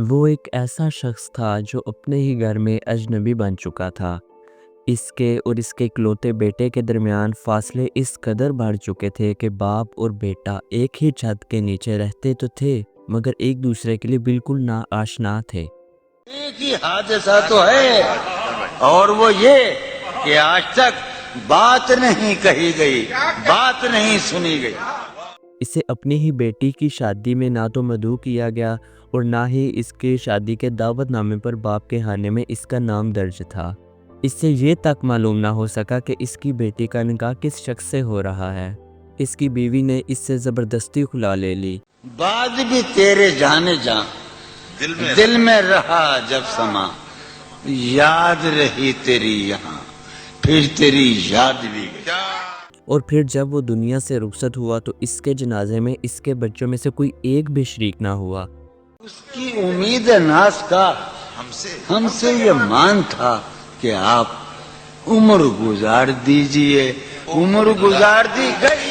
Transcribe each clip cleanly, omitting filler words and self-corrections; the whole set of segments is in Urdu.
وہ ایک ایسا شخص تھا جو اپنے ہی گھر میں اجنبی بن چکا تھا۔ اس کے اور اس کے اکلوتے بیٹے کے درمیان فاصلے اس قدر بڑھ چکے تھے کہ باپ اور بیٹا ایک ہی چھت کے نیچے رہتے تو تھے مگر ایک دوسرے کے لیے بالکل ناآشنا تھے۔ ایک ہی حادثہ تو ہے اور وہ یہ کہ آج تک بات نہیں کہی گئی، بات نہیں سنی گئی۔ اسے اپنی ہی بیٹی کی شادی میں نہ تو مدعو کیا گیا اور نہ ہی اس کی شادی کے دعوت نامے پر باپ کے خانے میں اس کا نام درج تھا۔ اس سے یہ تک معلوم نہ ہو سکا کہ اس کی بیٹی کا نکاح کس شخص سے ہو رہا ہے۔ اس کی بیوی نے اس سے زبردستی خلا لے لی۔ بعد بھی تیرے جانے جاں دل میں رہا جب سما، یاد رہی تیری یہاں پھر تیری یاد بھی گئی۔ اور پھر جب وہ دنیا سے رخصت ہوا تو اس کے جنازے میں اس کے بچوں میں سے کوئی ایک بھی شریک نہ ہوا۔ اس کی امید ناز کا ہم سے یہ مان تھا کہ آپ عمر گزار دیجئے، عمر گزار دی گئی۔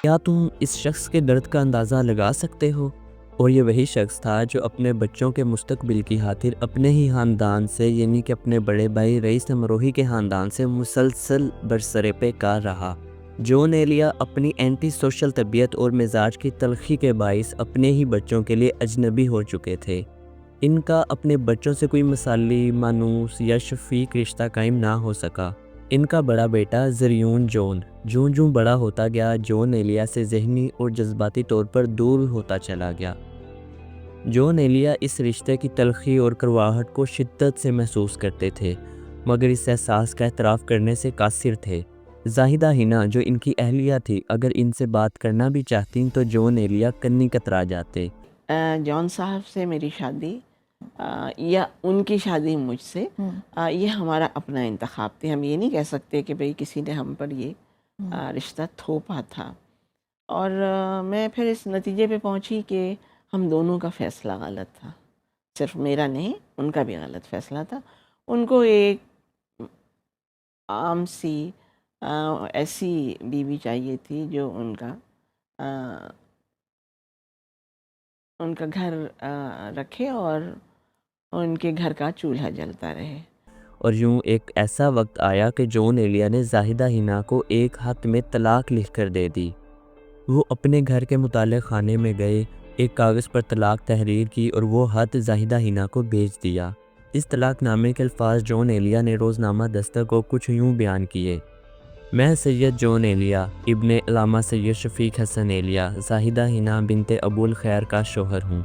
کیا تم اس شخص کے درد کا اندازہ لگا سکتے ہو؟ اور یہ وہی شخص تھا جو اپنے بچوں کے مستقبل کی خاطر اپنے ہی خاندان سے یعنی کہ اپنے بڑے بھائی رئیس امروہی کے خاندان سے مسلسل برسر پیکار رہا۔ جون ایلیا اپنی اینٹی سوشل طبیعت اور مزاج کی تلخی کے باعث اپنے ہی بچوں کے لیے اجنبی ہو چکے تھے۔ ان کا اپنے بچوں سے کوئی مثالی، مانوس یا شفیق رشتہ قائم نہ ہو سکا۔ ان کا بڑا بیٹا زریون جون جوں بڑا ہوتا گیا جون ایلیا سے ذہنی اور جذباتی طور پر دور ہوتا چلا گیا۔ جون ایلیا اس رشتے کی تلخی اور کرواہٹ کو شدت سے محسوس کرتے تھے مگر اس احساس کا اعتراف کرنے سے قاصر تھے۔ زاہدہ حنا جو ان کی اہلیہ تھی اگر ان سے بات کرنا بھی چاہتیں تو جون ایلیا کنی کترا جاتے۔ جون صاحب سے میری شادی یا ان کی شادی مجھ سے یہ ہمارا اپنا انتخاب تھی۔ ہم یہ نہیں کہہ سکتے کہ بھئی کسی نے ہم پر یہ رشتہ تھوپا تھا۔ اور میں پھر اس نتیجے پہ پہنچی کہ ہم دونوں کا فیصلہ غلط تھا، صرف میرا نہیں ان کا بھی غلط فیصلہ تھا۔ ان کو ایک عام سی ایسی بیوی چاہیے تھی جو ان کا گھر رکھے اور ان کے گھر کا چولہا جلتا رہے۔ اور یوں ایک ایسا وقت آیا کہ جون ایلیا نے زاہدہ حنا کو ایک خط میں طلاق لکھ کر دے دی۔ وہ اپنے گھر کے متعلق خانے میں گئے، ایک کاغذ پر طلاق تحریر کی اور وہ خط زاہدہ حنا کو بھیج دیا۔ اس طلاق نامے کے الفاظ جون ایلیا نے روزنامہ دستک کو کچھ یوں بیان کیے: میں سید جون ایلیا ابن علامہ سید شفیق حسن ایلیا زاہدہ حنا بنت ابو الخیر کا شوہر ہوں،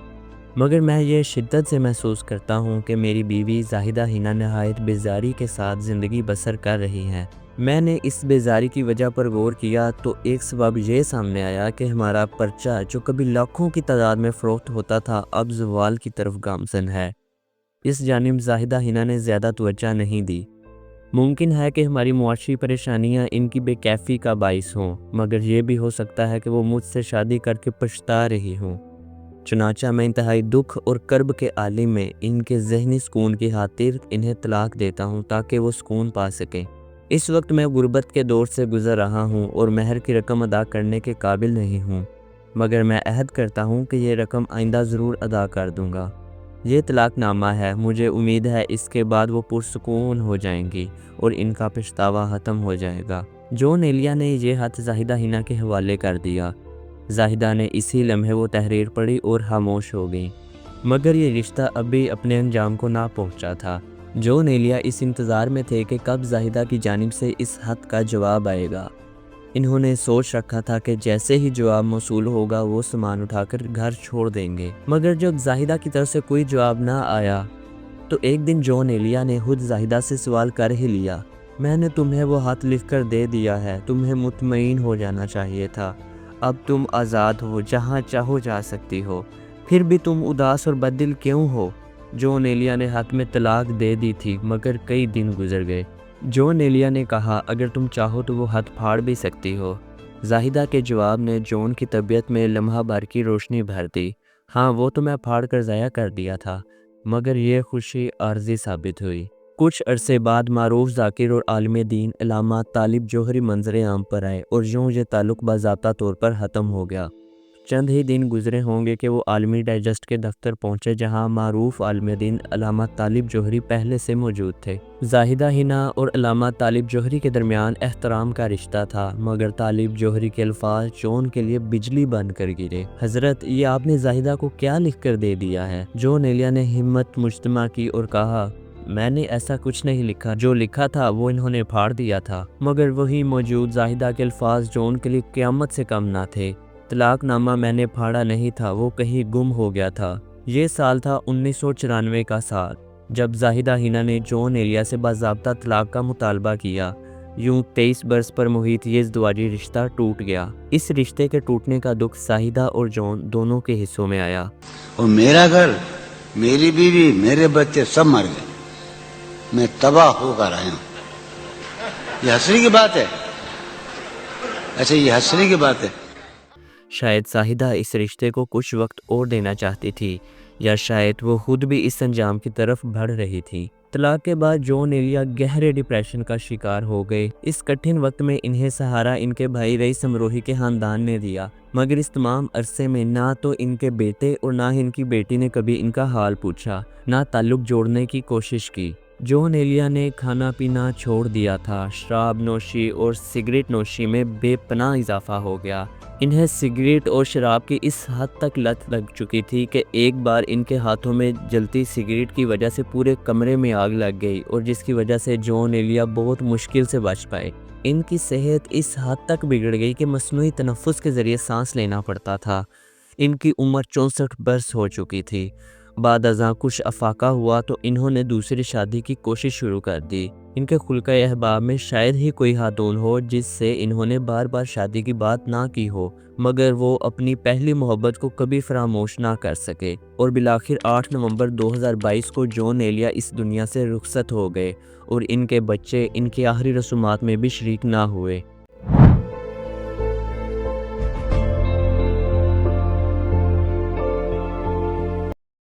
مگر میں یہ شدت سے محسوس کرتا ہوں کہ میری بیوی زاہدہ حنا نہایت بیزاری کے ساتھ زندگی بسر کر رہی ہیں۔ میں نے اس بیزاری کی وجہ پر غور کیا تو ایک سبب یہ سامنے آیا کہ ہمارا پرچہ جو کبھی لاکھوں کی تعداد میں فروخت ہوتا تھا اب زوال کی طرف گامزن ہے۔ اس جانب زاہدہ حنا نے زیادہ توجہ نہیں دی۔ ممکن ہے کہ ہماری معاشی پریشانیاں ان کی بے کیفی کا باعث ہوں مگر یہ بھی ہو سکتا ہے کہ وہ مجھ سے شادی کر کے پچھتا رہی ہوں۔ چنانچہ میں انتہائی دکھ اور کرب کے عالم میں ان کے ذہنی سکون کی خاطر انہیں طلاق دیتا ہوں تاکہ وہ سکون پا سکیں۔ اس وقت میں غربت کے دور سے گزر رہا ہوں اور مہر کی رقم ادا کرنے کے قابل نہیں ہوں مگر میں عہد کرتا ہوں کہ یہ رقم آئندہ ضرور ادا کر دوں گا۔ یہ طلاق نامہ ہے، مجھے امید ہے اس کے بعد وہ پرسکون ہو جائیں گی اور ان کا پچھتاوا ختم ہو جائے گا۔ جون ایلیا نے یہ خط زاہدہ حنا کے حوالے کر دیا۔ زاہدہ نے اسی لمحے وہ تحریر پڑھی اور خاموش ہو گئی مگر یہ رشتہ ابھی اپنے انجام کو نہ پہنچا تھا۔ جون ایلیا اس انتظار میں تھے کہ کب زاہدہ کی جانب سے اس خط کا جواب آئے گا۔ انہوں نے سوچ رکھا تھا کہ جیسے ہی جواب موصول ہوگا وہ سامان اٹھا کر گھر چھوڑ دیں گے مگر جب زاہدہ کی طرف سے کوئی جواب نہ آیا تو ایک دن جون ایلیا نے خود زاہدہ سے سوال کر ہی لیا: میں نے تمہیں وہ خط لکھ کر دے دیا ہے، تمہیں مطمئن ہو جانا چاہیے تھا، اب تم آزاد ہو، جہاں چاہو جا سکتی ہو، پھر بھی تم اداس اور بددل کیوں ہو؟ جون ایلیا نے خط میں طلاق دے دی تھی مگر کئی دن گزر گئے۔ جون ایلیا نے کہا اگر تم چاہو تو وہ خط پھاڑ بھی سکتی ہو۔ زاہدہ کے جواب نے جون کی طبیعت میں لمحہ بھر کی روشنی بھر دی۔ ہاں وہ تو میں پھاڑ کر ضائع کر دیا تھا مگر یہ خوشی عارضی ثابت ہوئی۔ کچھ عرصے بعد معروف ذاکر اور عالم دین علامہ طالب جوہری منظر عام پر آئے اور یوں یہ تعلق باضابطہ طور پر ختم ہو گیا۔ چند ہی دن گزرے ہوں گے کہ وہ عالمی ڈائجسٹ کے دفتر پہنچے، جہاں معروف عالم دین علامہ طالب جوہری پہلے سے موجود تھے۔ زاہدہ حنا اور علامہ طالب جوہری کے درمیان احترام کا رشتہ تھا، مگر طالب جوہری کے الفاظ جون کے لیے بجلی بن کر گرے۔ حضرت، یہ آپ نے زاہدہ کو کیا لکھ کر دے دیا ہے؟ جون ایلیا نے ہمت مجتمع کی اور کہا، میں نے ایسا کچھ نہیں لکھا، جو لکھا تھا وہ انہوں نے پھاڑ دیا تھا۔ مگر وہی موجود زاہدہ کے الفاظ جون کے لیے قیامت سے کم نہ تھے۔ طلاق نامہ میں نے پھاڑا نہیں تھا، وہ کہیں گم ہو گیا تھا۔ یہ سال تھا 1994 کا سال، جب زاہدہ حنا نے جون ایلیا سے باضابطہ طلاق کا مطالبہ کیا۔ یوں 23 برس پر محیط یہ ازدواجی رشتہ ٹوٹ گیا۔ اس رشتے کے ٹوٹنے کا دکھ زاہدہ اور جون دونوں کے حصوں میں آیا۔ اور میرا گھر، میری بیوی، میرے بچے سب مر گئے، میں تباہ ہو کر آیا ہوں۔ یہ ہنسنے کی بات ہے؟ اچھا، یہ ہنسنے کی بات ہے؟ شاید زاہدہ اس رشتے کو کچھ وقت اور دینا چاہتی تھی، یا شاید وہ خود بھی اس انجام کی طرف بڑھ رہی تھی۔ طلاق کے بعد جون ایلیا گہرے ڈپریشن کا شکار ہو گئے۔ اس کٹھن وقت میں انہیں سہارا ان کے بھائی رئیس امروہی کے خاندان نے دیا، مگر اس تمام عرصے میں نہ تو ان کے بیٹے اور نہ ان کی بیٹی نے کبھی ان کا حال پوچھا، نہ تعلق جوڑنے کی کوشش کی۔ جون ایلیا نے کھانا پینا چھوڑ دیا تھا، شراب نوشی اور سگریٹ نوشی میں بے پناہ اضافہ ہو گیا۔ انہیں سگریٹ اور شراب کی اس حد تک لت لگ چکی تھی کہ ایک بار ان کے ہاتھوں میں جلتی سگریٹ کی وجہ سے پورے کمرے میں آگ لگ گئی، اور جس کی وجہ سے جون ایلیا بہت مشکل سے بچ پائے۔ ان کی صحت اس حد تک بگڑ گئی کہ مصنوعی تنفس کے ذریعے سانس لینا پڑتا تھا۔ ان کی عمر 64 برس ہو چکی تھی۔ بعد ازاں کچھ افاقہ ہوا تو انہوں نے دوسری شادی کی کوشش شروع کر دی۔ ان کے خلقۂ احباب میں شاید ہی کوئی خاتون ہو جس سے انہوں نے بار بار شادی کی بات نہ کی ہو، مگر وہ اپنی پہلی محبت کو کبھی فراموش نہ کر سکے، اور بالآخر 8 نومبر 2022 کو جون ایلیا اس دنیا سے رخصت ہو گئے، اور ان کے بچے ان کی آخری رسومات میں بھی شریک نہ ہوئے۔